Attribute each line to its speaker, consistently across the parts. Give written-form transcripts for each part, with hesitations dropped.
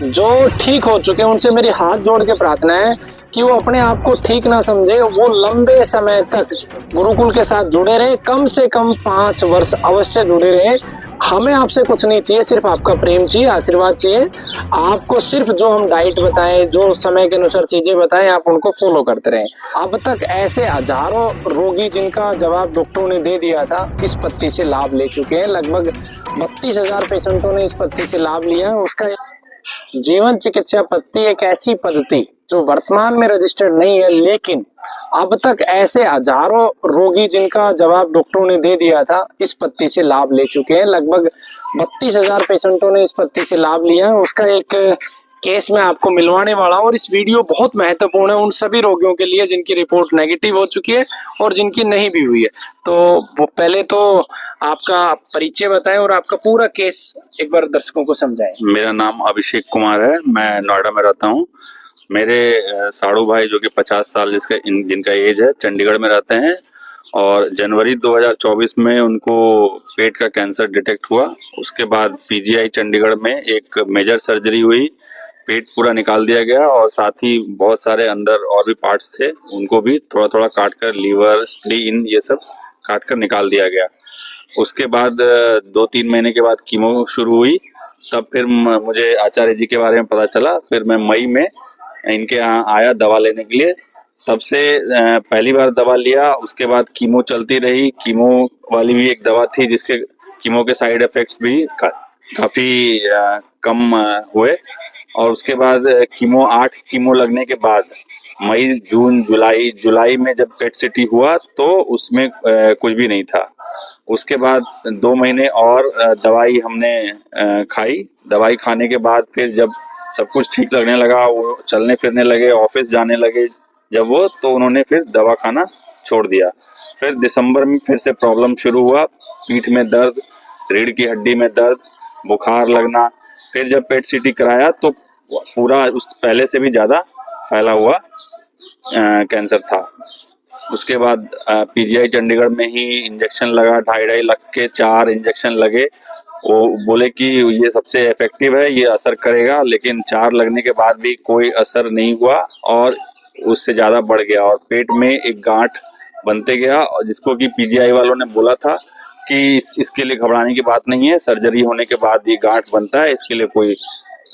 Speaker 1: जो ठीक हो चुके हैं उनसे मेरी हाथ जोड़ के प्रार्थना है कि वो अपने आप को ठीक ना समझे, वो लंबे समय तक गुरुकुल के साथ जुड़े रहे, कम से कम 5 वर्ष अवश्य जुड़े रहे। हमें आपसे कुछ नहीं चाहिए, सिर्फ आपका प्रेम चाहिए, आशीर्वाद चाहिए। आपको सिर्फ जो हम डाइट बताएं, जो समय के अनुसार चीजें बताएं, आप उनको फॉलो करते रहें। अब तक ऐसे हजारों रोगी जिनका जवाब डॉक्टरों ने दे दिया था, इस पत्ती से लाभ ले चुके हैं। लगभग 32,000 पेशेंटों ने इस पत्ती से लाभ लिया है। उसका जीवन चिकित्सा पद्धति एक ऐसी पद्धति जो वर्तमान में रजिस्टर्ड नहीं है, लेकिन अब तक ऐसे हजारों रोगी जिनका जवाब डॉक्टरों ने दे दिया था, इस पद्धति से लाभ ले चुके हैं। लगभग 32,000 पेशेंटों ने इस पद्धति से लाभ लिया है। उसका एक केस मैं आपको मिलवाने वाला हूँ और इस वीडियो बहुत महत्वपूर्ण है उन सभी रोगियों के लिए जिनकी रिपोर्ट नेगेटिव हो चुकी है और जिनकी नहीं भी हुई है। तो वो पहले तो आपका परिचय बताएं और आपका पूरा केस एक बार दर्शकों को समझाएं।
Speaker 2: मेरा नाम अभिषेक कुमार है, मैं नोएडा में रहता हूँ। मेरे साड़ू भाई जो कि 50 साल जिनका एज है, चंडीगढ़ में रहते हैं और जनवरी 2024 में उनको पेट का कैंसर डिटेक्ट हुआ। उसके बाद पीजीआई चंडीगढ़ में एक मेजर सर्जरी हुई, पेट पूरा निकाल दिया गया और साथ ही बहुत सारे अंदर और भी पार्ट्स थे, उनको भी थोड़ा थोड़ा काट कर, लीवर, स्प्लीन, ये सब काट कर निकाल दिया गया। उसके बाद 2-3 महीने के बाद कीमो शुरू हुई। तब फिर मुझे आचार्य जी के बारे में पता चला। फिर मैं मई में इनके यहाँ आया दवा लेने के लिए। तब से पहली बार दवा लिया, उसके बाद कीमो चलती रही। कीमो वाली भी एक दवा थी जिसके कीमो के साइड इफेक्ट्स भी काफी कम हुए। और उसके बाद कीमो 8 कीमो लगने के बाद मई, जून, जुलाई में जब पेट सिटी हुआ तो उसमें कुछ भी नहीं था। उसके बाद 2 महीने और दवाई हमने खाई। दवाई खाने के बाद फिर जब सब कुछ ठीक लगने लगा, वो चलने फिरने लगे, ऑफिस जाने लगे जब वो, तो उन्होंने फिर दवा खाना छोड़ दिया। फिर दिसंबर में फिर से प्रॉब्लम शुरू हुआ, पीठ में दर्द, रीढ़ की हड्डी में दर्द, बुखार लगना। फिर जब पेट सीटी कराया तो पूरा उस पहले से भी ज्यादा फैला हुआ कैंसर था। उसके बाद पीजीआई चंडीगढ़ में ही इंजेक्शन लगा, 2.5 लाख के 4 इंजेक्शन लगे। वो बोले कि ये सबसे इफेक्टिव है, ये असर करेगा, लेकिन 4 लगने के बाद भी कोई असर नहीं हुआ और उससे ज्यादा बढ़ गया और पेट में एक गांठ बनते गया। और जिसको कि पीजीआई वालों ने बोला था कि इसके लिए घबराने की बात नहीं है, सर्जरी होने के बाद ये गांठ बनता है, इसके लिए कोई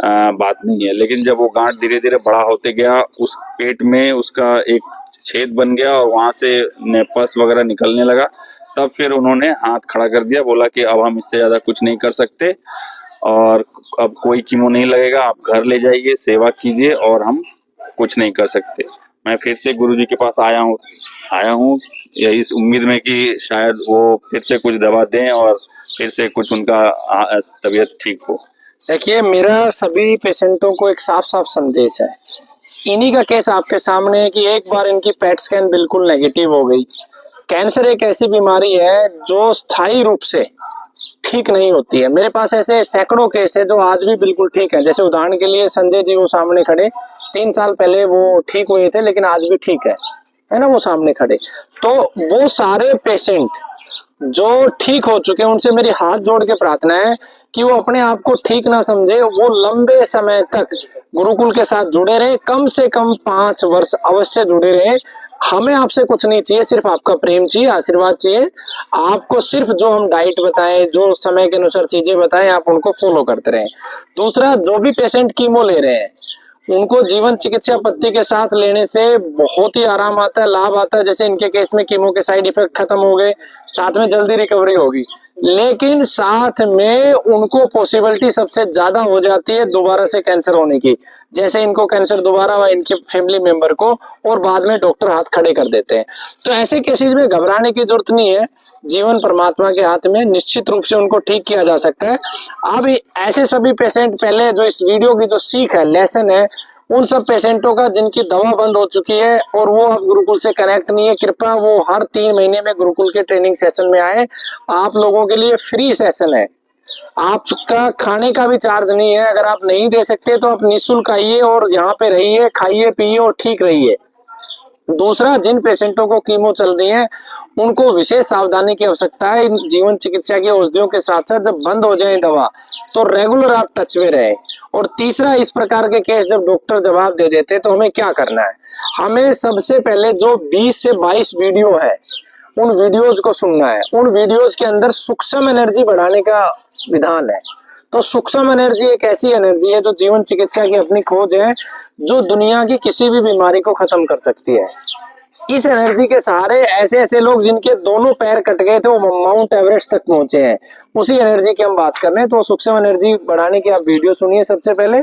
Speaker 2: बात नहीं है। लेकिन जब वो गांठ धीरे धीरे बड़ा होते गया, उस पेट में उसका एक छेद बन गया और वहां से पस वगैरह निकलने लगा। तब फिर उन्होंने हाथ खड़ा कर दिया, बोला कि अब हम इससे ज्यादा कुछ नहीं कर सकते और अब कोई कीमो नहीं लगेगा, आप घर ले जाइए, सेवा कीजिए और हम कुछ नहीं कर सकते। मैं फिर से गुरुजी के पास आया हूँ यही इस उम्मीद में कि शायद वो फिर से कुछ दवा दें और फिर से कुछ उनका तबीयत ठीक हो।
Speaker 1: देखिए, मेरा सभी पेशेंटों को एक साफ साफ संदेश है। इन्हीं का केस आपके सामने है कि एक बार इनकी पेट स्कैन बिल्कुल नेगेटिव हो गई। कैंसर एक ऐसी बीमारी है जो स्थायी रूप से ठीक नहीं होती है। मेरे पास ऐसे सैकड़ों केस है जो आज भी बिल्कुल ठीक है। जैसे उदाहरण के लिए संजय जी, वो सामने खड़े, 3 साल पहले वो ठीक हुए थे लेकिन आज भी ठीक है ना, वो सामने खड़े। तो वो सारे पेशेंट जो ठीक हो चुके हैं उनसे मेरी हाथ जोड़ के प्रार्थना है कि वो अपने आप को ठीक ना समझे, वो लंबे समय तक गुरुकुल के साथ जुड़े रहे, कम से कम 5 वर्ष अवश्य जुड़े रहे। हमें आपसे कुछ नहीं चाहिए, सिर्फ आपका प्रेम चाहिए, आशीर्वाद चाहिए। आपको सिर्फ जो हम डाइट बताएं, जो समय के अनुसार चीजें बताएं, आप उनको फॉलो करते रहें। दूसरा, जो भी पेशेंट कीमो ले रहे हैं उनको जीवन चिकित्सा पद्धति के साथ लेने से बहुत ही आराम आता है, लाभ आता है। जैसे इनके केस में कीमो के साइड इफेक्ट खत्म हो गए, साथ में जल्दी रिकवरी होगी, लेकिन साथ में उनको पॉसिबिलिटी सबसे ज्यादा हो जाती है दोबारा से कैंसर होने की। जैसे इनको कैंसर दोबारा हुआ इनके फैमिली मेंबर को और बाद में डॉक्टर हाथ खड़े कर देते हैं। तो ऐसे केसेस में घबराने की जरूरत नहीं है, जीवन परमात्मा के हाथ में, निश्चित रूप से उनको ठीक किया जा सकता है। अब ऐसे सभी पेशेंट, पहले जो इस वीडियो की जो सीख है, लेसन है, उन सब पेशेंटों का जिनकी दवा बंद हो चुकी है और वो अब गुरुकुल से कनेक्ट नहीं है, कृपया वो हर 3 महीने में गुरुकुल के ट्रेनिंग सेशन में आए। आप लोगों के लिए फ्री सेशन है, आपका खाने का भी चार्ज नहीं है। अगर आप नहीं दे सकते तो आप निःशुल्क आइए और यहाँ पे रहिए, खाइए, पिए और ठीक रहिए। दूसरा, जिन पेशेंटों को कीमो चल रही है उनको विशेष सावधानी की आवश्यकता है। इन जीवन चिकित्सा की औषधियों के साथ साथ जब बंद हो जाए दवा तो रेगुलर आप टच में रहे। और तीसरा, इस प्रकार के केस जब डॉक्टर जवाब दे देते तो हमें क्या करना है? हमें सबसे पहले जो 20 से 22 वीडियो है उन वीडियोज को सुनना है। उन वीडियोज के अंदर सूक्ष्म एनर्जी बढ़ाने का विधान है। तो सूक्ष्म एनर्जी एक ऐसी एनर्जी है जो जीवन चिकित्सा की अपनी खोज है, जो दुनिया की किसी भी बीमारी को खत्म कर सकती है। इस एनर्जी के सहारे ऐसे ऐसे लोग जिनके दोनों पैर कट गए थे वो माउंट एवरेस्ट तक पहुंचे हैं। उसी एनर्जी की हम बात कर रहे हैं। तो सूक्ष्म एनर्जी बढ़ाने की आप वीडियो सुनिए सबसे पहले।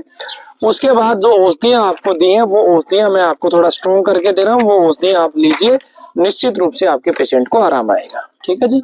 Speaker 1: उसके बाद जो औषधियां आपको दी हैं वो औषधियां मैं आपको थोड़ा स्ट्रॉन्ग करके दे रहा हूँ, वो औषधियां आप लीजिए, निश्चित रूप से आपके पेशेंट को आराम आएगा। ठीक है जी।